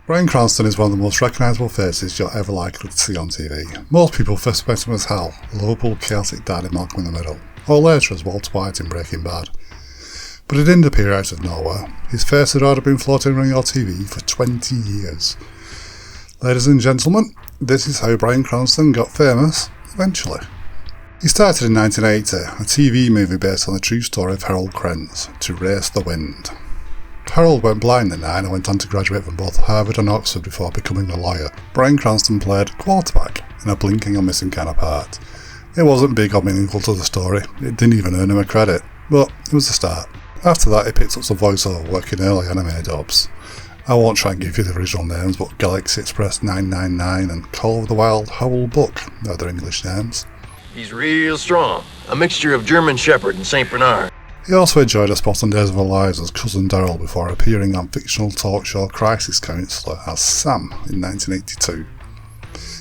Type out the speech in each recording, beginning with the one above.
Bryan Cranston is one of the most recognisable faces you're ever likely to see on TV. Most people first met him as Hal, a lovable, chaotic dad in Malcolm in the Middle, or later as Walter White in Breaking Bad. But he didn't appear out of nowhere. His face had already been floating around your TV for 20 years. Ladies and gentlemen, this is how Bryan Cranston got famous, eventually. He started in 1980, a TV movie based on the true story of Harold Krenz, To Race the Wind. Harold went blind at 9 and went on to graduate from both Harvard and Oxford before becoming a lawyer. Bryan Cranston played quarterback in a blinking or missing kind of part. It wasn't big or meaningful to the story, it didn't even earn him a credit, but it was a start. After that he picked up some voiceover work in early anime dubs. I won't try and give you the original names, but Galaxy Express 999 and Call of the Wild Howl Buck are their English names. He's real strong, a mixture of German Shepherd and St. Bernard. He also enjoyed a spot on Days of Our Lives as Cousin Daryl before appearing on fictional talk show Crisis Counselor as Sam in 1982.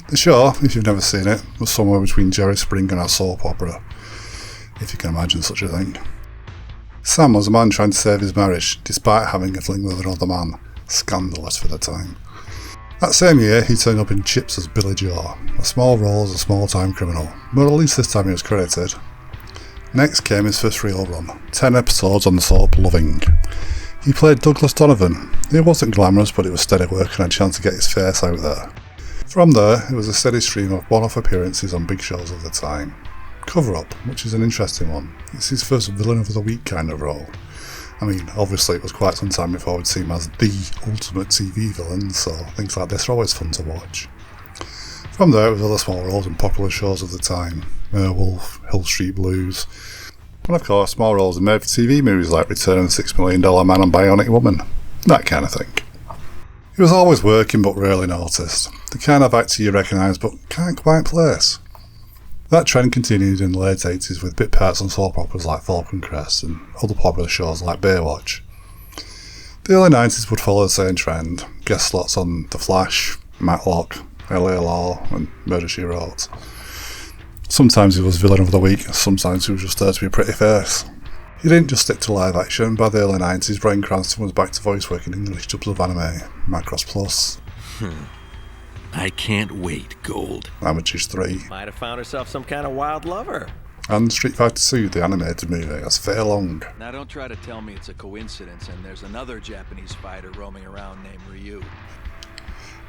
The show, if you've never seen it, was somewhere between Jerry Springer and a soap opera, if you can imagine such a thing. Sam was a man trying to save his marriage, despite having a fling with another man. Scandalous for the time. That same year, he turned up in Chips as Billy Joe, a small role as a small-time criminal, but at least this time he was credited. Next came his first real run, 10 episodes on the soap Loving. He played Douglas Donovan. It wasn't glamorous, but it was steady work and had a chance to get his face out there. From there, it was a steady stream of one-off appearances on big shows of the time. Cover Up, which is an interesting one. It's his first villain of the week kind of role. I mean, obviously it was quite some time before we'd see him as the ultimate TV villain, so things like this are always fun to watch. From there, it was other small roles in popular shows of the time, Werewolf, Hill Street Blues, and of course small roles in made-for-TV movies like Return of the $6 Million Man and Bionic Woman, that kind of thing. He was always working but rarely noticed, the kind of actor you recognise but can't quite place. That trend continued in the late 80s with bit parts on soap operas like Falcon Crest and other popular shows like Baywatch. The early 90s would follow the same trend, guest slots on The Flash, Matlock, LA Law and Murder, She Wrote. Sometimes he was villain of the week, sometimes he was just there to be a pretty face. He didn't just stick to live action. By the early 90s, Bryan Cranston was back to voice work in English dubs of anime, Macross Plus. I can't wait, Gold. Amateurs 3. Might have found herself some kind of wild lover. And Street Fighter 2, the animated movie, as Fei Long. Now don't try to tell me it's a coincidence and there's another Japanese fighter roaming around named Ryu.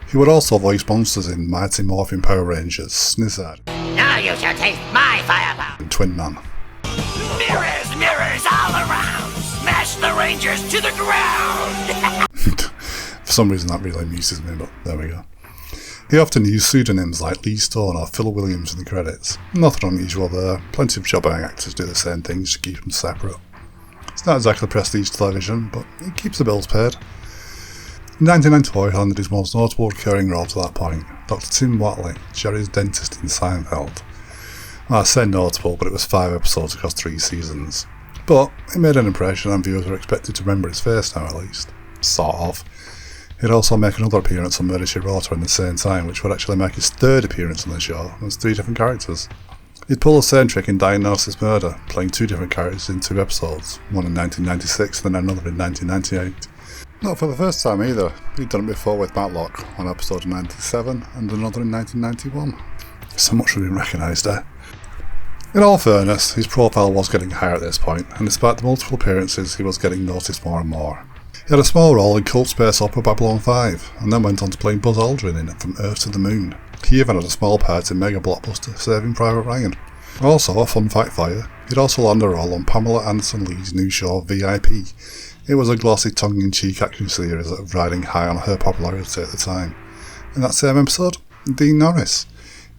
He would also voice monsters in Mighty Morphin Power Rangers, Snizzard. Now you shall taste my firepower. And Twin Man. Mirrors, mirrors all around. Smash the Rangers to the ground. For some reason that really amuses me, but there we go. He often used pseudonyms like Lee Stone or Phil Williams in the credits. Nothing unusual there, plenty of jobbing actors do the same things to keep them separate. It's not exactly prestige television, but it keeps the bills paid. In 1994 he landed his most notable recurring role to that point, Dr. Tim Watley, Jerry's dentist in Seinfeld. Well, I say notable, but it was 5 episodes across 3 seasons. But it made an impression and viewers were expected to remember his face now at least. Sort of. He'd also make another appearance on Murder, She Wrote in the same time, which would actually make his 3rd appearance on the show, as 3 different characters. He'd pull the same trick in Diagnosis Murder, playing 2 different characters in 2 episodes, one in 1996 and then another in 1998. Not for the first time either, he'd done it before with Matlock, one episode in 1997 and another in 1991. So much for being recognised there. In all fairness, his profile was getting higher at this point, and despite the multiple appearances he was getting noticed more and more. He had a small role in cult space opera Babylon 5, and then went on to play Buzz Aldrin in From Earth to the Moon. He even had a small part in mega blockbuster Saving Private Ryan. Also, a fun fact for you, he'd also land a role on Pamela Anderson Lee's new show VIP. It was a glossy tongue-in-cheek action series that was riding high on her popularity at the time. In that same episode, Dean Norris.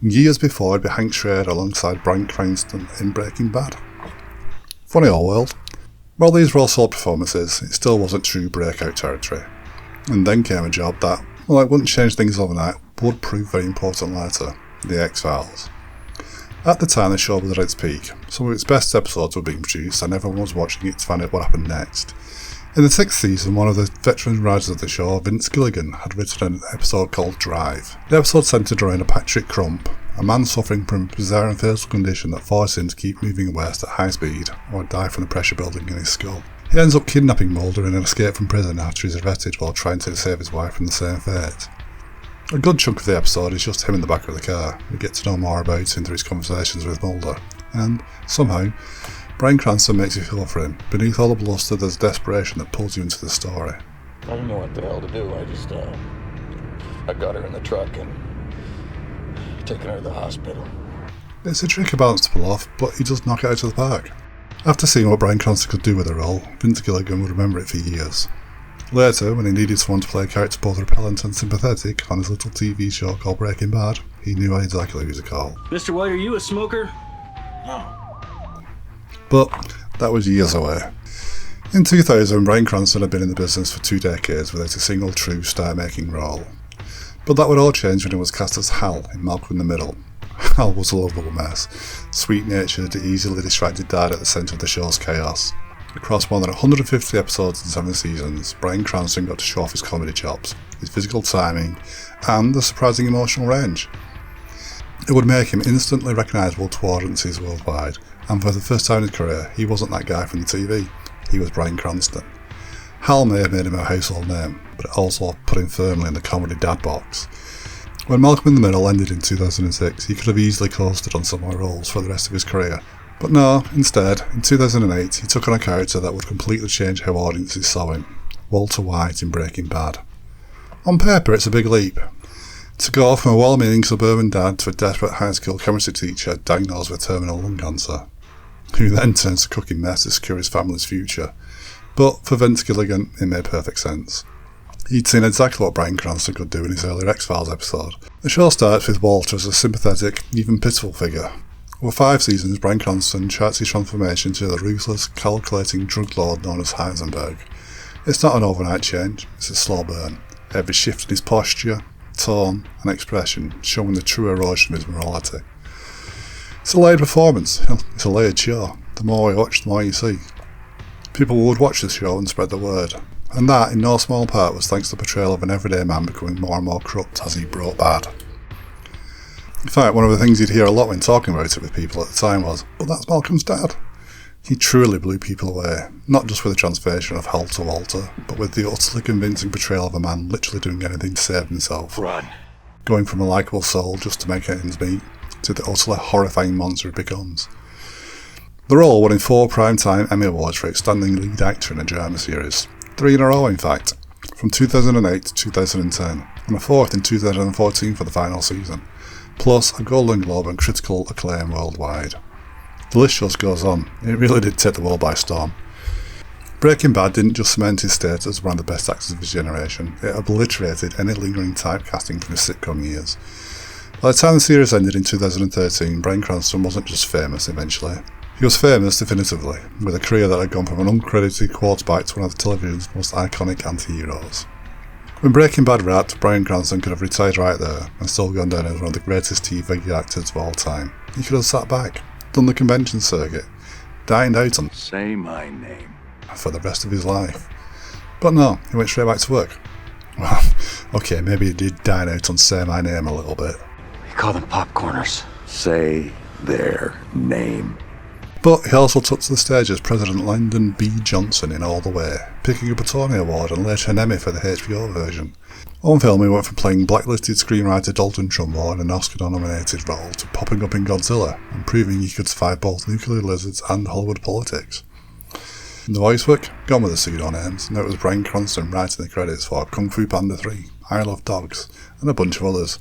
Years before, it'd be Hank Schrader alongside Bryan Cranston in Breaking Bad. Funny old world. While these were all solid performances, it still wasn't true breakout territory. And then came a job that, well, it wouldn't change things overnight, but would prove very important later, The X-Files. At the time the show was at its peak, some of its best episodes were being produced and everyone was watching it to find out what happened next. In the 6th season, one of the veteran writers of the show, Vince Gilligan, had written an episode called Drive. The episode centred around a Patrick Crump, a man suffering from a bizarre and fatal condition that forced him to keep moving west at high speed or die from the pressure building in his skull. He ends up kidnapping Mulder in an escape from prison after he's arrested while trying to save his wife from the same fate. A good chunk of the episode is just him in the back of the car. We get to know more about him through his conversations with Mulder, and somehow Bryan Cranston makes you feel for him. Beneath all the bluster, there's desperation that pulls you into the story. I didn't know what the hell to do. I got her in the truck and taken her to the hospital. It's a tricky balance to pull off, but he does knock it out of the park. After seeing what Bryan Cranston could do with the role, Vince Gilligan would remember it for years. Later, when he needed someone to play a character both repellent and sympathetic on his little TV show called Breaking Bad, he knew exactly who to call. Mr. White, are you a smoker? No. But that was years away. In 2000, Bryan Cranston had been in the business for 2 decades without a single true star-making role. But that would all change when he was cast as Hal in Malcolm in the Middle. Hal was a lovable mess, sweet-natured, easily distracted dad at the centre of the show's chaos. Across more than 150 episodes and 7 seasons, Bryan Cranston got to show off his comedy chops, his physical timing, and a surprising emotional range. It would make him instantly recognisable to audiences worldwide, and for the first time in his career, he wasn't that guy from the TV, he was Bryan Cranston. Hal may have made him a household name, but it also put him firmly in the comedy dad box. When Malcolm in the Middle ended in 2006, he could have easily coasted on similar roles for the rest of his career. But no, instead, in 2008, he took on a character that would completely change how audiences saw him, Walter White in Breaking Bad. On paper, it's a big leap. To go from a well-meaning suburban dad to a desperate high school chemistry teacher diagnosed with terminal lung cancer, who then turns to cooking mess to secure his family's future. But for Vince Gilligan, it made perfect sense. He'd seen exactly what Bryan Cranston could do in his earlier X-Files episode. The show starts with Walter as a sympathetic, even pitiful figure. Over 5 seasons, Bryan Cranston charts his transformation to the ruthless, calculating drug lord known as Heisenberg. It's not an overnight change, it's a slow burn. Every shift in his posture, tone and expression showing the true erosion of his morality. It's a layered performance, it's a layered show. The more we watch, the more you see. People would watch the show and spread the word. And that, in no small part, was thanks to the portrayal of an everyday man becoming more and more corrupt as he brought bad. In fact, one of the things you'd hear a lot when talking about it with people at the time was, but that's Malcolm's dad. He truly blew people away, not just with the transformation of Hal to Walter, but with the utterly convincing portrayal of a man literally doing anything to save himself. Run. Going from a likeable soul just to make ends meet, to the utterly horrifying monster it becomes. The role won 4 Primetime Emmy Awards for Outstanding Lead Actor in a Drama Series. 3 in a row, in fact, from 2008 to 2010, and a 4th in 2014 for the final season, plus a Golden Globe and critical acclaim worldwide. The list just goes on. It really did take the world by storm. Breaking Bad didn't just cement his status as one of the best actors of his generation, it obliterated any lingering typecasting from his sitcom years. By the time the series ended in 2013, Bryan Cranston wasn't just famous eventually. He was famous definitively, with a career that had gone from an uncredited quarterback to one of the television's most iconic anti-heroes. When Breaking Bad wrapped, Bryan Cranston could have retired right there and still gone down as one of the greatest TV actors of all time. He could have sat back, done the convention circuit, dined out on Say my name. for the rest of his life. But no, he went straight back to work. Well, okay, maybe he did dine out on Say My Name a little bit. We call them popcorners. Say their name. But he also took to the stage as President Lyndon B. Johnson in All the Way, picking up a Tony Award and later an Emmy for the HBO version. On film, he went from playing blacklisted screenwriter Dalton Trumbo in an Oscar-nominated role to popping up in Godzilla and proving he could survive both nuclear lizards and Hollywood politics. In the voice work, gone with the pseudo-names, and it was Bryan Cranston writing the credits for Kung Fu Panda 3, I Love Dogs, and a bunch of others.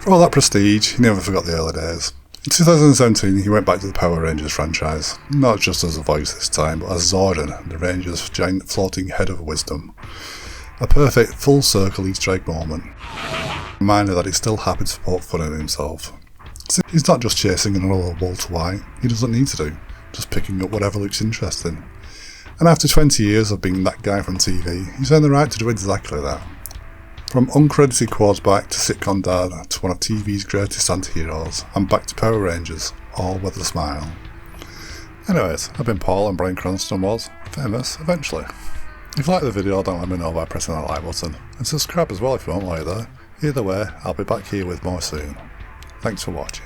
For all that prestige, he never forgot the early days. In 2017, he went back to the Power Rangers franchise, not just as a voice this time, but as Zordon, the Rangers' giant floating head of wisdom. A perfect full-circle Easter egg moment. A reminder that he's still happy to poke fun at himself. He's not just chasing another Walter White, he doesn't need to do, just picking up whatever looks interesting. And after 20 years of being that guy from TV, he's earned the right to do exactly that. From uncredited quarterback to sitcom dad to one of TV's greatest anti-heroes, and back to Power Rangers, all with a smile. Anyways, I've been Paul and Bryan Cranston was famous eventually. If you like the video, don't let me know by pressing that like button, and subscribe as well if you want while you're there. Either way, I'll be back here with more soon. Thanks for watching.